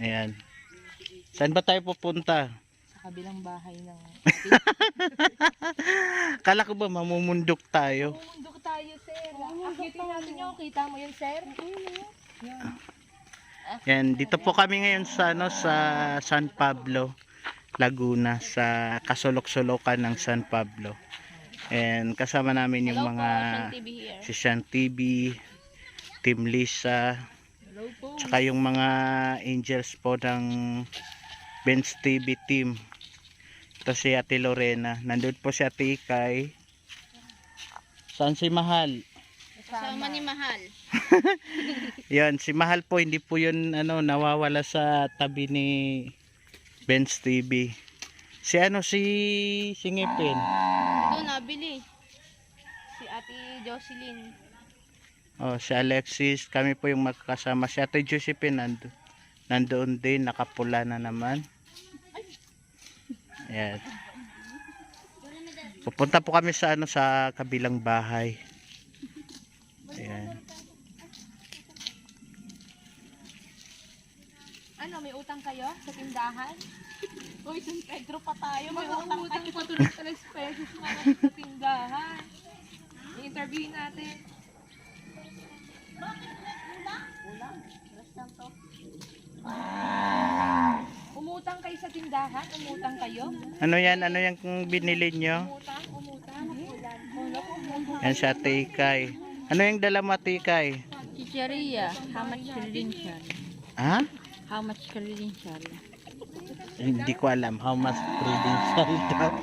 Ayan. Saan ba tayo pupunta? Sa kabilang bahay ng Kala ko ba mamumundok tayo? Mundok tayo, sir. Akitin natin yung kita mo yun, sir. Yan, dito po kami ngayon sa sa San Pablo, Laguna, sa kasulok-sulukan ng San Pablo. And kasama namin yung mga si Sean TV, Team Lisa, tsaka yung mga angels po ng Benz TV team. Ito si Ate Lorena. Nandun po si Ate Ikay. Saan si Mahal? Kasama ni Mahal. Yan, si Mahal po, hindi po yun nawawala sa tabi ni Benz TV. Si si Ngipin. Ito nabili. Si Ate Jocelyn. Oh, si Alexis, kami po yung magkasama. Si Ate Josephine nandoon din, nakapula na naman. Ayan. Pupunta po kami sa sa kabilang bahay. Ayan. May utang kayo sa tindahan? Uy, San Pedro pa tayo. May utang kayo pa tulad sa pesos sa tindahan. I-interviewin natin. Ulang? Umutang kayo sa tindahan? Umutang kayo? Ano yan kung binili nyo? Umutang. Yan si Ate Ikay. Ano yung dala mo, Ate Ikay? Chicheria. How much credential? Ha? How much credential? Hindi ko alam how much credential daw.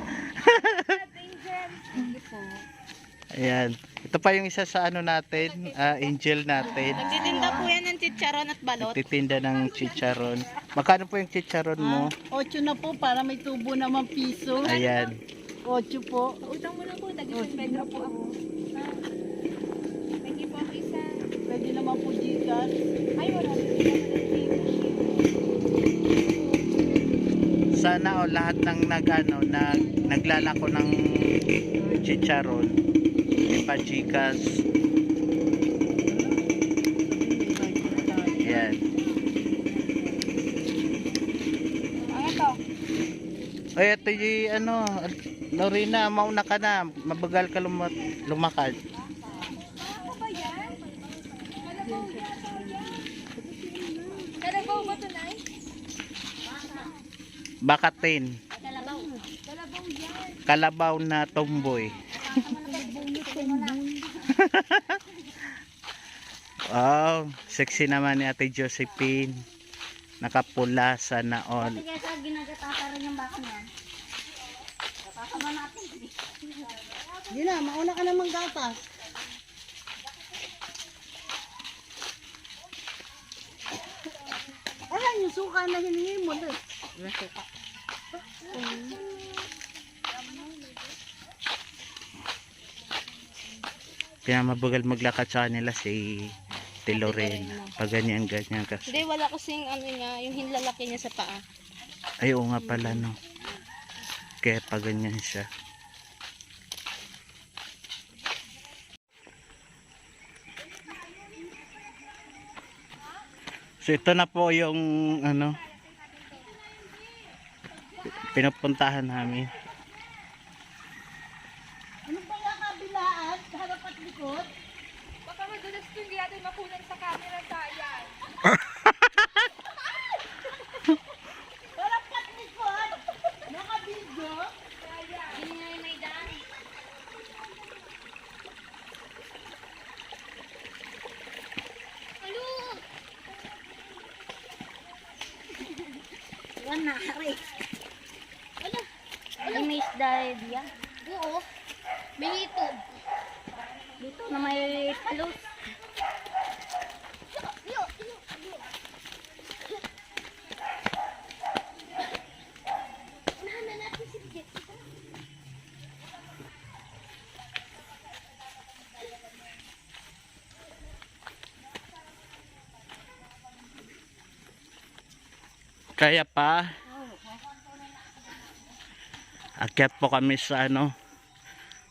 Ayan. Ito pa yung isa sa natin, angel natin. Nagtitinda po yan ng chicharon at balot. Nagtitinda ng chicharon. Magkano po yung chicharon mo? 8 na po para may tubo naman piso. Ayan. 8 po. Utang mo na po. San Pedro po ako. Thank you po ako isa. Pwede naman po Gcash. Ay, wala. Sana lahat ng naglalako ng chicharon may pa-Gcash. Ayan. Ang ito. Oy, ito yung Lorena, mauna ka na. Mabagal ka lumakad. Kalabaw ba ito, Nay? Bakatin. Kalabaw. Kalabaw yan. Kalabaw na tomboy. Wow, sexy naman ni Ate Josephine. Nakapula sa naon. Sige, sa ginagatasan rin yung baka niyan. Kasama natin. Hindi na, mauna ka namang gatas. Ayan, yung suka na hiningi mo. Yung suka. Pinamabagal maglakad sa kanila si Lorena. Pag ganyan kasi. Hindi, wala kasing niya, yung hinlalaki niya sa paa. Ay, oo nga pala, no. Kaya pag ganyan siya. So ito na po yung pinupuntahan namin. Ano ba yung kabilaan? Harap at likod? Baka madulas ko hindi natin makunan sa camera, sayang. Harap at likod? Nakabidyo? Hindi nga yung may daan. Alo! Wala, hari. Ay, may isda diya. Oo. Binito. Dito na may talos. Kaya pa akyat po kami sa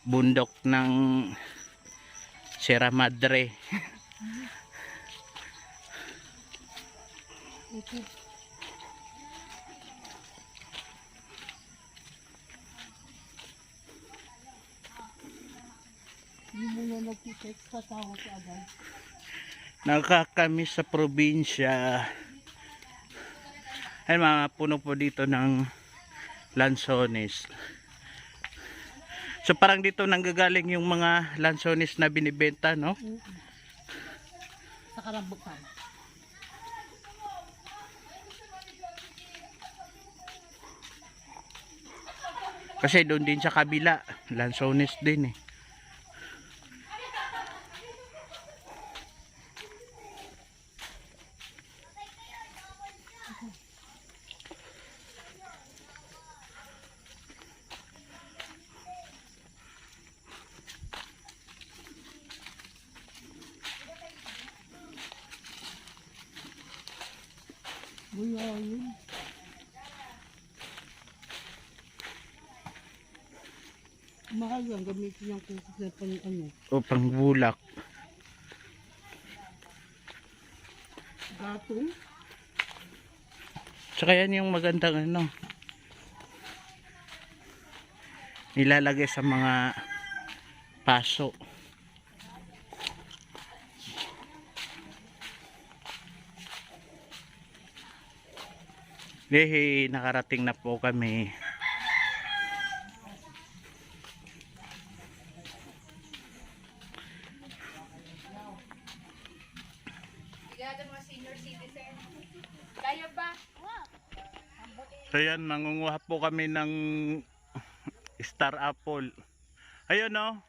bundok ng Sierra Madre. text pa tao sa agad. Nakakami sa probinsya. Ay, mga puno po dito ng lansones. So parang dito nanggagaling yung mga lansones na binibenta, no? Sa karambukan. Kasi doon din sa kabila, lansones din eh. Buyayin. Mahal yan, gamitin yung kusok na pang ano. O pangbulak. Gatong. Tsaka yan yung magandang ano. Nilalagay sa mga paso. Lehi, nakarating na po kami. Sigado mga senior citizen. Kaya ba? So yan, mangunguha po kami ng star apple. Ayun no.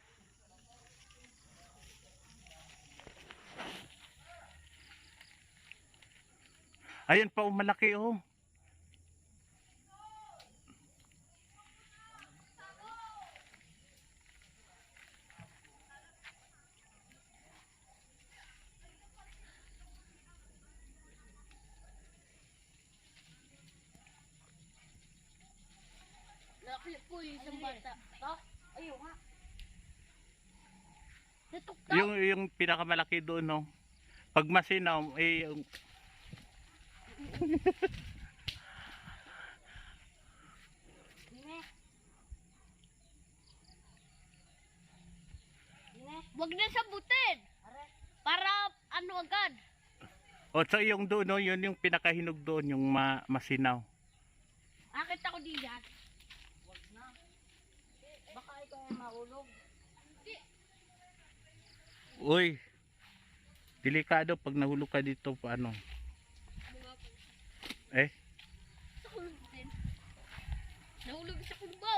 Ayun pa, malaki oh. Laki po yung isang bata. Ayaw nga. Natukta. Yung pinakamalaki doon no. Pag masinaw, eh yung Wag na sabutin. Para ano agad. o so yung doon no, yun yung pinakahinog doon, yung masinaw. Akit ako diyan. Wag na. Baka ikaw ay mahulog. Uy. Delikado pag nahulog ka dito paano? Eh, Nahulog din. Nahulog sa kulbo.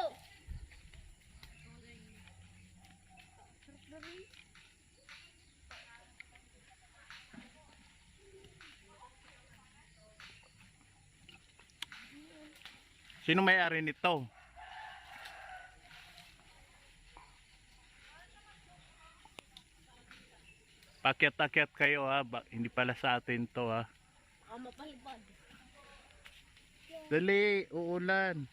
sino may-ari nito? Pakyat-akyat kayo ha, hindi pala sa atin to ha. Baka mapalipad. Dali, uulan.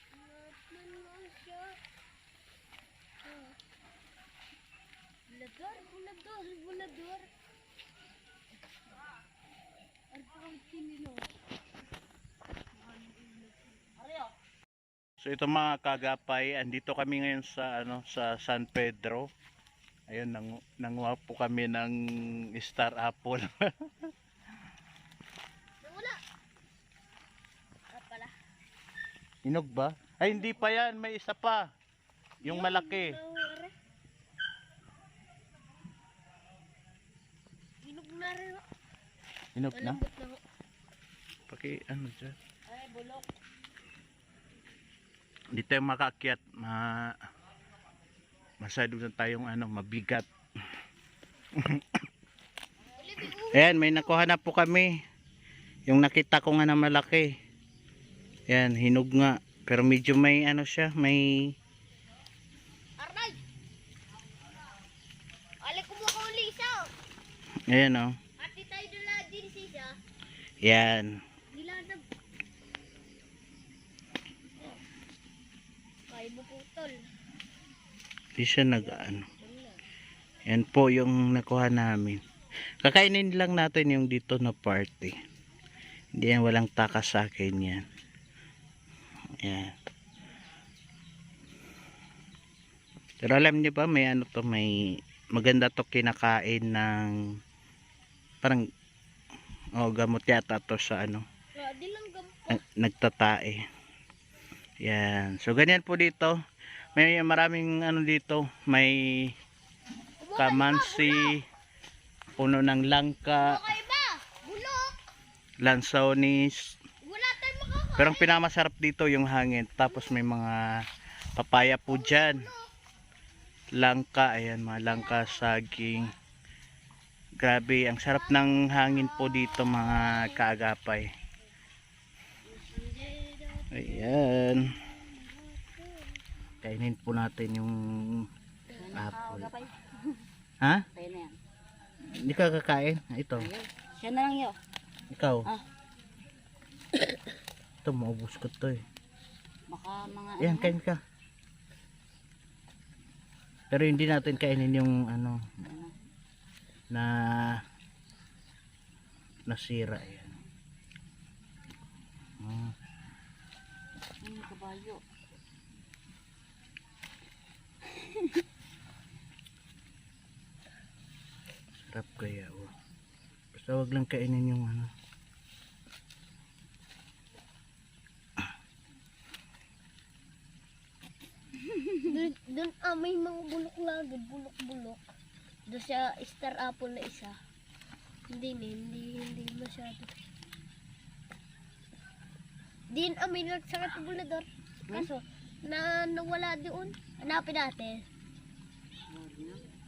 Bulador, bulador, bulador. Ang tinilo. So ito mga kagapay, andito kami ngayon sa sa San Pedro. Ayun, nanguha po kami ng star apple. Wala. Pala. Hinog ba? Ay hindi pa yan, may isa pa. Yung malaki. Hinog na rin. Hinog na? Malambot na ho. Paki ano dyan? Ay, bulok. Hindi tayo makakyat. Masyado na tayong mabigat. Ayan, may nakuha na po kami. Yung nakita ko nga na malaki. Ayan, hinog nga. Pero medyo may siya, may... Aray! Alay ko mo ko lisa. Ayan o. Ati tayo dula din siya. Ayan. Gilanab. Ay, buputol. Di siya Yan po yung nakuha namin. Kakainin lang natin yung dito na party. Hindi yan, walang takas sa akin yan. Yan. Pero alam niyo ba may may maganda to kinakain ng parang gamot yata to sa ano, Di lang gampo. nagtatae. Yan. So ganyan po dito. May maraming ano dito, may kamansi, puno ng langka, Okay ba? Bulok. lansonis. Wala tayong makakain. Pero ang pinakamasarap dito yung hangin. Tapos may mga papaya po dyan. Langka, ayan, mga langka, saging. Grabe, ang sarap ng hangin po dito mga kaagapay. Ayan. Kainin po natin yung apple. Ha? Kaya na yan. Hindi ka kakain? Ito. Siya na lang yun. Ikaw. Ah. Ito, maubos ko to eh. Baka mga Ayan, kain ka. Pero hindi natin kainin yung ano na nasira yan. kabayo. Sarap kaya oh. Basta wag lang kainin yung ano. Doon may mga bulok lagi, bulok-bulok. Doon sa star apple na isa. Hindi masyado. Din may nagsakit sa bulador. Kaso, nawala doon. Hanapin natin.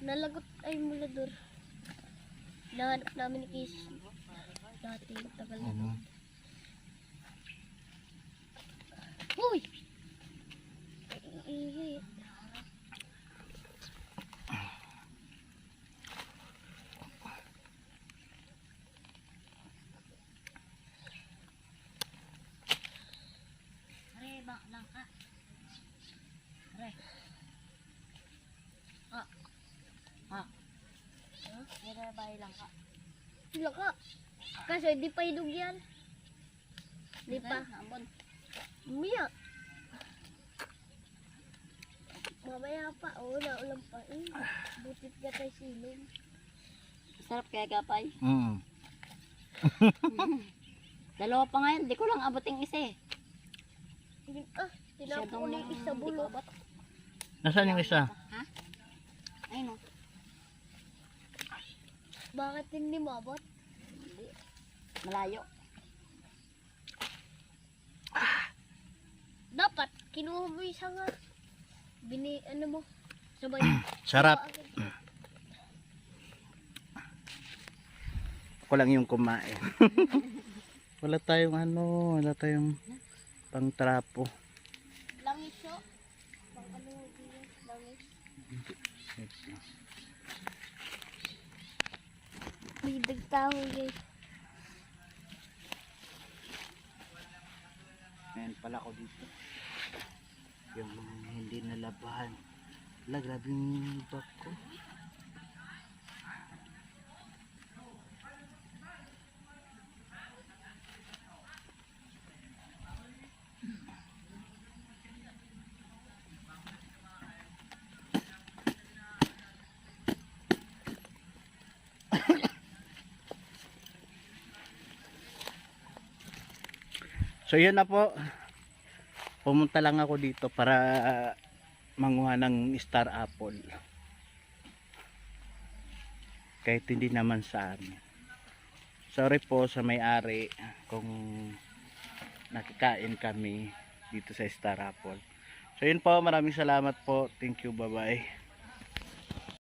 Nalagot ay bulador. Nahanap namin ni Kiss. Dati, tagal na. Ano? Huy! Ihi. Are, bak lang ka. Are. Kaya bahay lang ka. Lang ka. Kasi di pa idog yan. Di pa. Umiya. Mamaya pa. Ulam pa. Butit ka tayo silong. Sarap kaya gapay. Dalawa pa ngayon, di ko lang abuting isa eh. Tinapo ko na yung isa bulok. Nasaan yung isa? Ha? Ayun o. Bakit hindi mabot? Malayo. Dapat, kinuha mo yung isa nga. Ano mo? Sabay. Sarap. Ako lang yung kumain. Wala tayong ano, wala tayong pangtrapo. Langis siya. Pang ano yun? Langis. May dagtaho yun. Ayan pala ko dito. Yung hindi nalabahan. Wala, grabe yung back ko. So yun na po. Pumunta lang ako dito para manguha ng star apple. Kahit hindi naman sa amin. Sorry po sa may-ari kung nakikain kami dito sa star apple. So yun po, maraming salamat po. Thank you, bye bye.